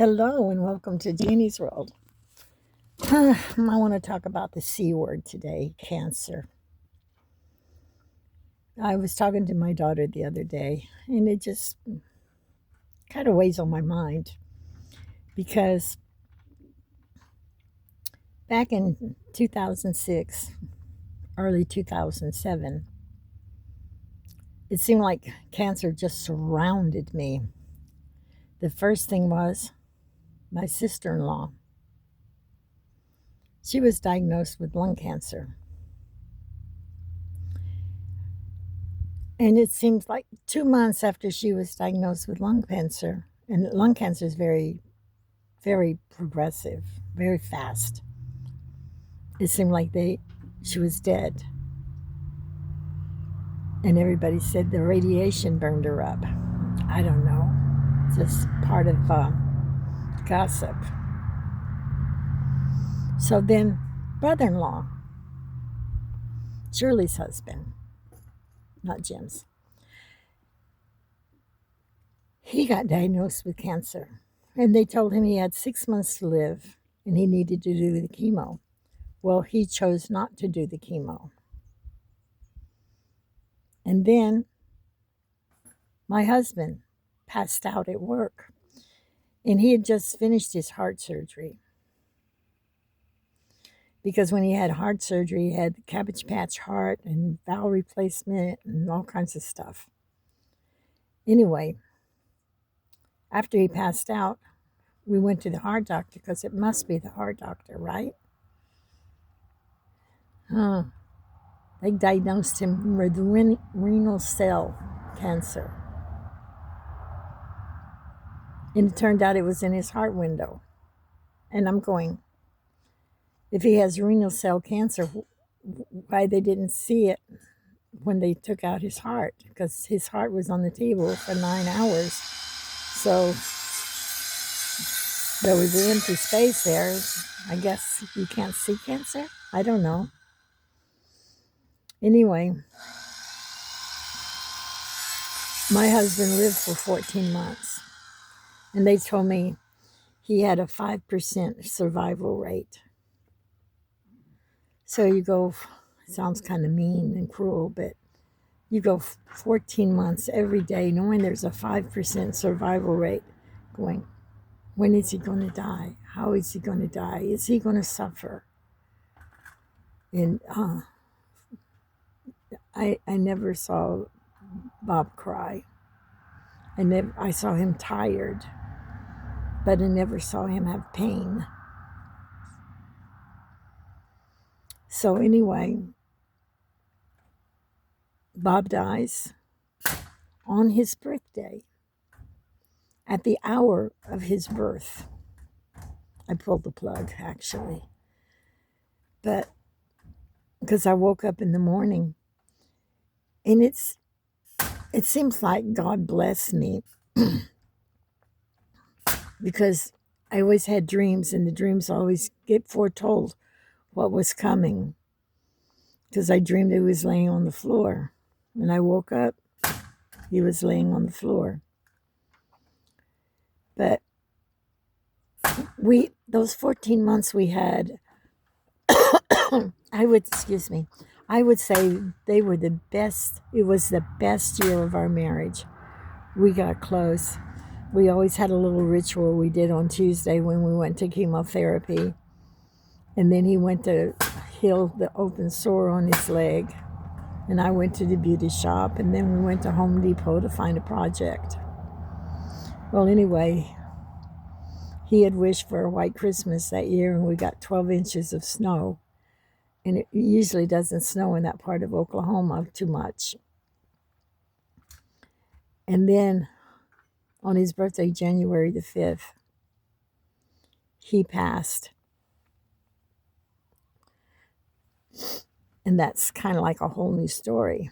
Hello and welcome to Jeannie's World. I want to talk about the C word today, cancer. I was talking to my daughter the other day, and it just kind of weighs on my mind because back in 2006, early 2007, it seemed like cancer just surrounded me. The first thing was my sister-in-law. She was diagnosed with lung cancer. And it seems like 2 months after she was diagnosed with lung cancer, and lung cancer is very, very progressive, very fast. It seemed like she was dead. And everybody said the radiation burned her up. I don't know. It's just part of gossip. So then, brother-in-law, Shirley's husband, not Jim's, he got diagnosed with cancer. And they told him he had 6 months to live and he needed to do the chemo. Well, he chose not to do the chemo. And then my husband passed out at work. And he had just finished his heart surgery. Because when he had heart surgery, he had cabbage patch heart and valve replacement and all kinds of stuff. Anyway, after he passed out, we went to the heart doctor because it must be the heart doctor, right? They diagnosed him with renal cell cancer. And it turned out it was in his heart window. And I'm going, if he has renal cell cancer, why they didn't see it when they took out his heart? Because his heart was on the table for 9 hours. So there was an empty space there. I guess you can't see cancer? I don't know. Anyway, my husband lived for 14 months. And they told me he had a 5% survival rate. So you go, sounds kind of mean and cruel, but you go 14 months every day knowing there's a 5% survival rate, going, when is he going to die? How is he going to die? Is he going to suffer? And I never saw Bob cry. I saw him tired, but I never saw him have pain. So anyway, Bob dies on his birthday, at the hour of his birth. I pulled the plug, actually. But because I woke up in the morning, and it seems like God blessed me because I always had dreams, and the dreams always get foretold what was coming. Because I dreamed he was laying on the floor. When I woke up, he was laying on the floor. But those 14 months we had, I would say they were the best. It was the best year of our marriage. We got close. We always had a little ritual we did on Tuesday when we went to chemotherapy. And then he went to heal the open sore on his leg. And I went to the beauty shop. And then we went to Home Depot to find a project. Well, anyway, he had wished for a white Christmas that year, and we got 12 inches of snow. And it usually doesn't snow in that part of Oklahoma too much. And then on his birthday, January the 5th, he passed. And that's kind of like a whole new story.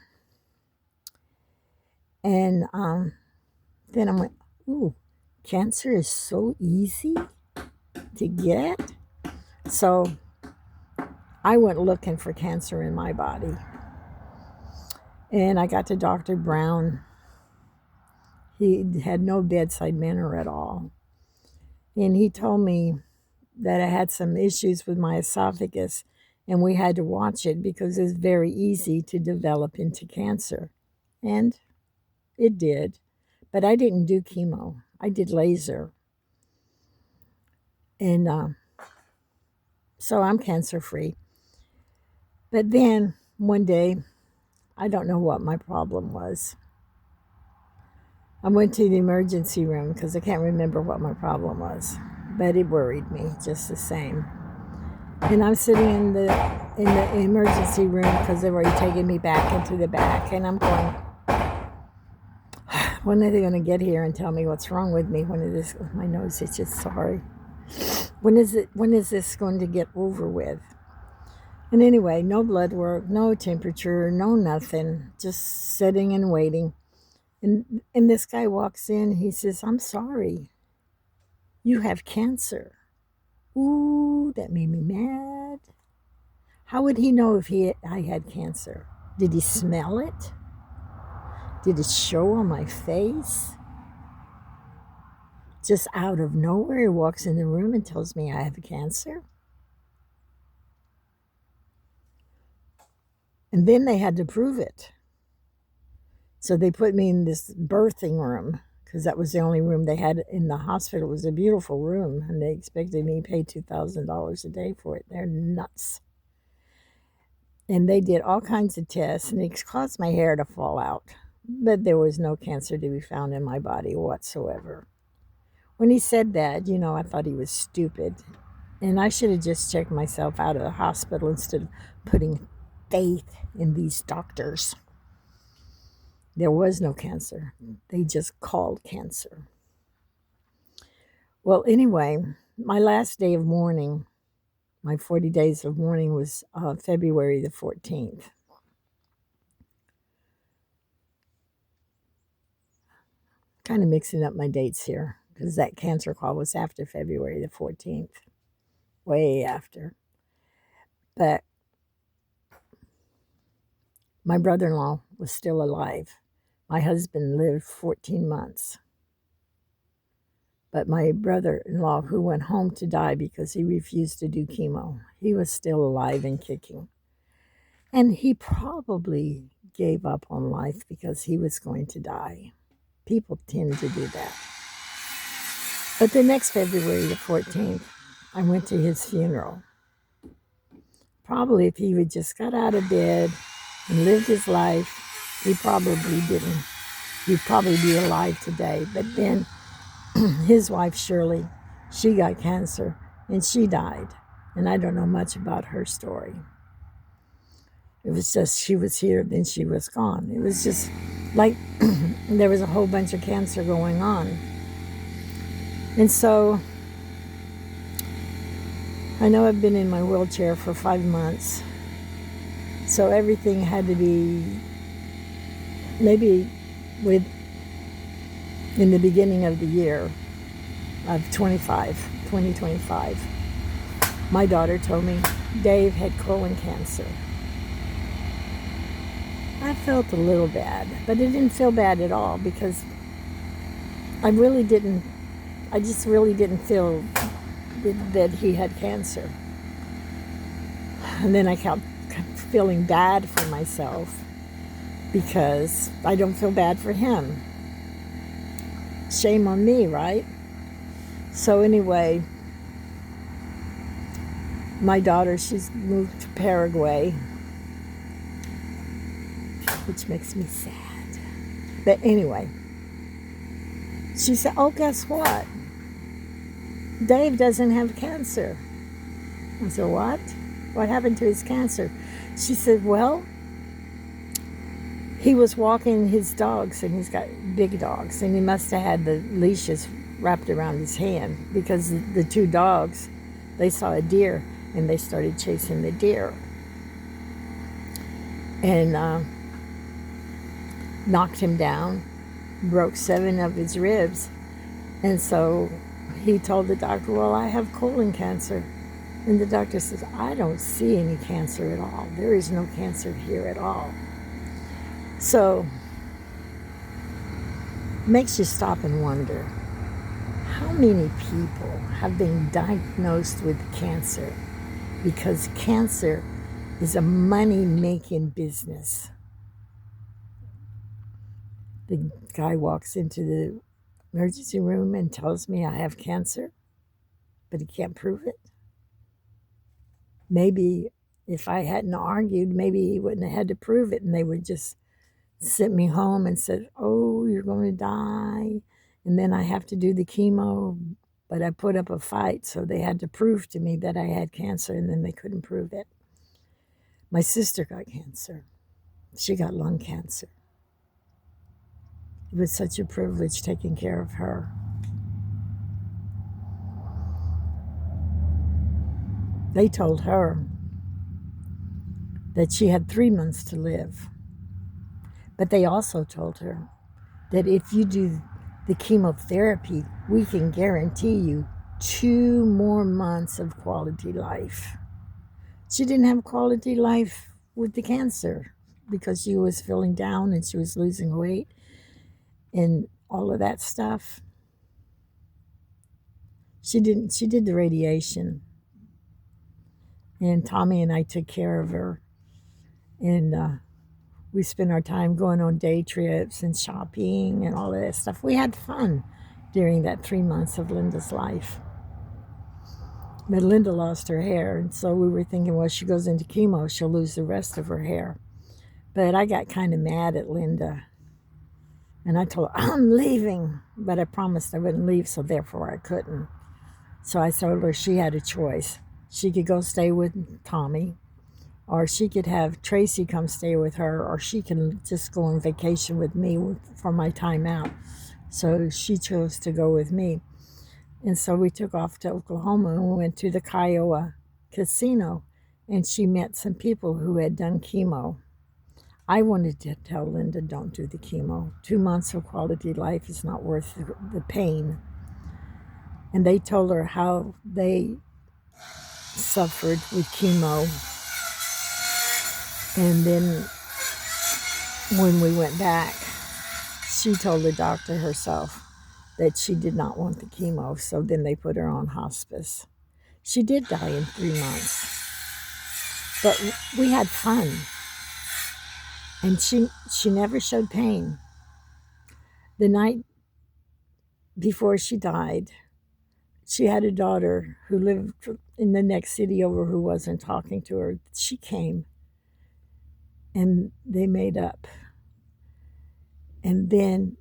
And then I went, ooh, cancer is so easy to get. So I went looking for cancer in my body. And I got to Dr. Brown. He had no bedside manner at all. And he told me that I had some issues with my esophagus and we had to watch it because it's very easy to develop into cancer. And it did. But I didn't do chemo, I did laser. And so I'm cancer free. But then one day, I don't know what my problem was. I went to the emergency room because I can't remember what my problem was, but it worried me just the same. And I'm sitting in the emergency room because they've already taken me back into the back, and I'm going, when are they going to get here and tell me what's wrong with me? When is this? My nose itches. Sorry. When is it? When is this going to get over with? And anyway, no blood work, no temperature, no nothing. Just sitting and waiting. And this guy walks in. He says, "I'm sorry. You have cancer." Ooh, that made me mad. How would he know if I had cancer? Did he smell it? Did it show on my face? Just out of nowhere, he walks in the room and tells me I have cancer. And then they had to prove it. So they put me in this birthing room because that was the only room they had in the hospital. It was a beautiful room, and they expected me to pay $2,000 a day for it. They're nuts. And they did all kinds of tests, and it caused my hair to fall out. But there was no cancer to be found in my body whatsoever. When he said that, I thought he was stupid. And I should have just checked myself out of the hospital instead of putting faith in these doctors. There was no cancer. They just called cancer. Well, anyway, my last day of mourning, my 40 days of mourning was February the 14th. Kind of mixing up my dates here because that cancer call was after February the 14th. Way after. But my brother-in-law was still alive. My husband lived 14 months. But my brother-in-law, who went home to die because he refused to do chemo, he was still alive and kicking. And he probably gave up on life because he was going to die. People tend to do that. But the next February the 14th, I went to his funeral. Probably if he would just got out of bed and lived his life, he probably didn't. He'd probably be alive today. But then his wife, Shirley, she got cancer and she died. And I don't know much about her story. It was just she was here, then she was gone. It was just like there was a whole bunch of cancer going on. And so I know I've been in my wheelchair for 5 months. So everything had to be maybe in the beginning of the year of 2025. My daughter told me Dave had colon cancer. I felt a little bad, but it didn't feel bad at all because I just really didn't feel that he had cancer. And then I kept feeling bad for myself because I don't feel bad for him. Shame on me, right? So anyway, my daughter, she's moved to Paraguay, which makes me sad. But anyway, she said, "Oh, guess what? Dave doesn't have cancer." I said, "What? What happened to his cancer?" She said, "Well, he was walking his dogs, and he's got big dogs, and he must have had the leashes wrapped around his hand because the two dogs, they saw a deer, and they started chasing the deer. And knocked him down, broke 7 of his ribs. And so he told the doctor, "Well, I have colon cancer." And the doctor says, "I don't see any cancer at all. There is no cancer here at all." So makes you stop and wonder, how many people have been diagnosed with cancer because cancer is a money-making business. The guy walks into the emergency room and tells me I have cancer, but he can't prove it. Maybe if I hadn't argued, maybe he wouldn't have had to prove it, and they would just sent me home and said, "Oh, you're going to die." And then I have to do the chemo. But I put up a fight, so they had to prove to me that I had cancer, and then they couldn't prove it. My sister got cancer. She got lung cancer. It was such a privilege taking care of her. They told her that she had 3 months to live. But they also told her that if you do the chemotherapy, we can guarantee you 2 more months of quality life. She didn't have quality life with the cancer because she was feeling down and she was losing weight and all of that stuff. She did the radiation. And Tommy and I took care of her. And we spent our time going on day trips and shopping and all of that stuff. We had fun during that 3 months of Linda's life. But Linda lost her hair, and so we were thinking, well, she goes into chemo, she'll lose the rest of her hair. But I got kind of mad at Linda, and I told her, I'm leaving. But I promised I wouldn't leave, so therefore I couldn't. So I told her she had a choice. She could go stay with Tommy, or she could have Tracy come stay with her, or she can just go on vacation with me for my time out. So she chose to go with me. And so we took off to Oklahoma and we went to the Kiowa casino, and she met some people who had done chemo. I wanted to tell Linda, don't do the chemo. 2 months of quality life is not worth the pain. And they told her how they suffered with chemo. And then when we went back, she told the doctor herself that she did not want the chemo, so then they put her on hospice. She did die in 3 months, but we had fun, and she never showed pain. The night before she died, she had a daughter who lived in the next city over who wasn't talking to her. She came, and they made up. And then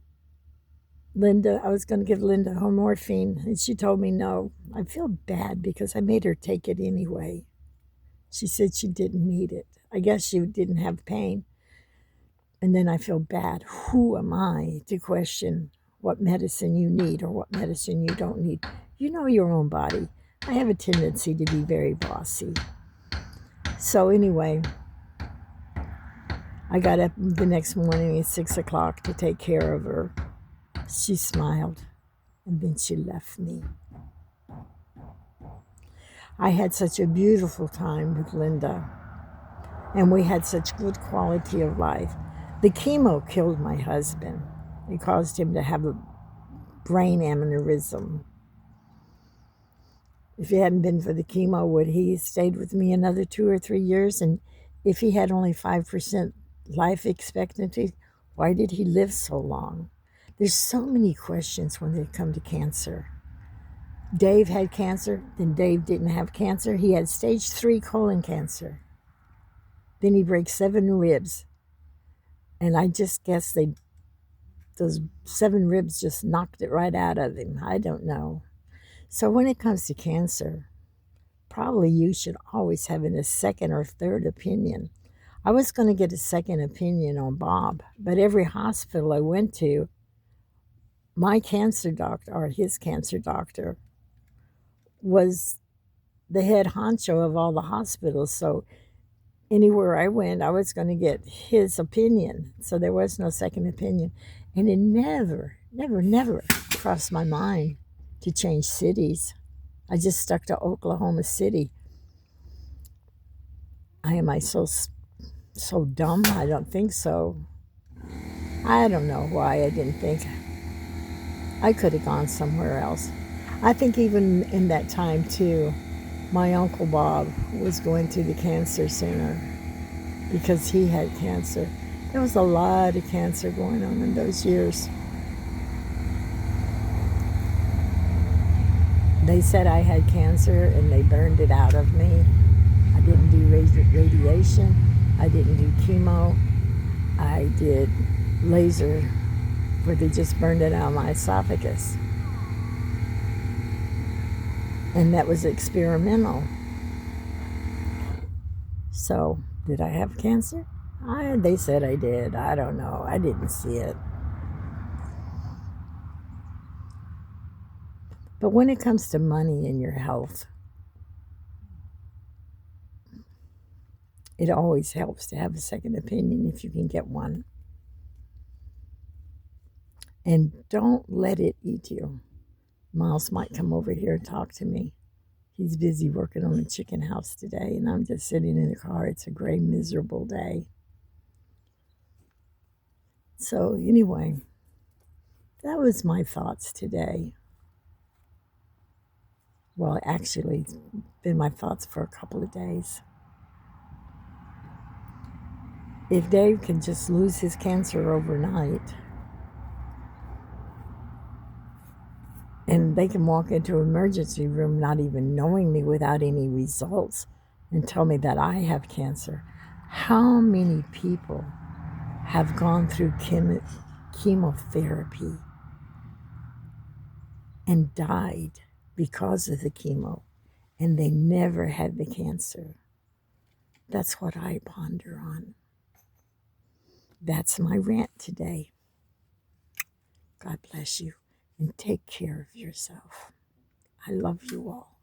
I was going to give Linda her morphine, and she told me no. I feel bad because I made her take it anyway. She said she didn't need it. I guess she didn't have pain. And then I feel bad. Who am I to question what medicine you need or what medicine you don't need? You know your own body. I have a tendency to be very bossy. So anyway, I got up the next morning at 6 o'clock to take care of her. She smiled, and then she left me. I had such a beautiful time with Linda, and we had such good quality of life. The chemo killed my husband. It caused him to have a brain aneurysm. If it hadn't been for the chemo, would he have stayed with me another 2 or 3 years? And if he had only 5% life expectancy, why did he live so long? There's so many questions when they come to cancer. Dave had cancer, then Dave didn't have cancer. He had stage 3 colon cancer. Then he breaks 7 ribs. And I just guess those 7 ribs just knocked it right out of him. I don't know. So when it comes to cancer, probably you should always have a second or third opinion. I was going to get a second opinion on Bob, but every hospital I went to, my cancer doctor, or his cancer doctor, was the head honcho of all the hospitals. So anywhere I went, I was going to get his opinion. So there was no second opinion. And it never crossed my mind to change cities. I just stuck to Oklahoma City. Am I so dumb? I don't think so. I don't know why I didn't think I could have gone somewhere else. I think even in that time too, my Uncle Bob was going to the cancer center because he had cancer. There was a lot of cancer going on in those years. They said I had cancer and they burned it out of me. I didn't do radiation. I didn't do chemo. I did laser where they just burned it out of my esophagus. And that was experimental. So, did I have cancer? They said I did. I don't know. I didn't see it. But when it comes to money and your health, it always helps to have a second opinion if you can get one. And don't let it eat you. Miles might come over here and talk to me. He's busy working on the chicken house today, and I'm just sitting in the car. It's a gray, miserable day. So, anyway, that was my thoughts today. Well, actually, it's been my thoughts for a couple of days. If Dave can just lose his cancer overnight, and they can walk into an emergency room not even knowing me without any results and tell me that I have cancer, how many people have gone through chemotherapy and died because of the chemo, and they never had the cancer? That's what I ponder on. That's my rant today. God bless you, and take care of yourself. I love you all.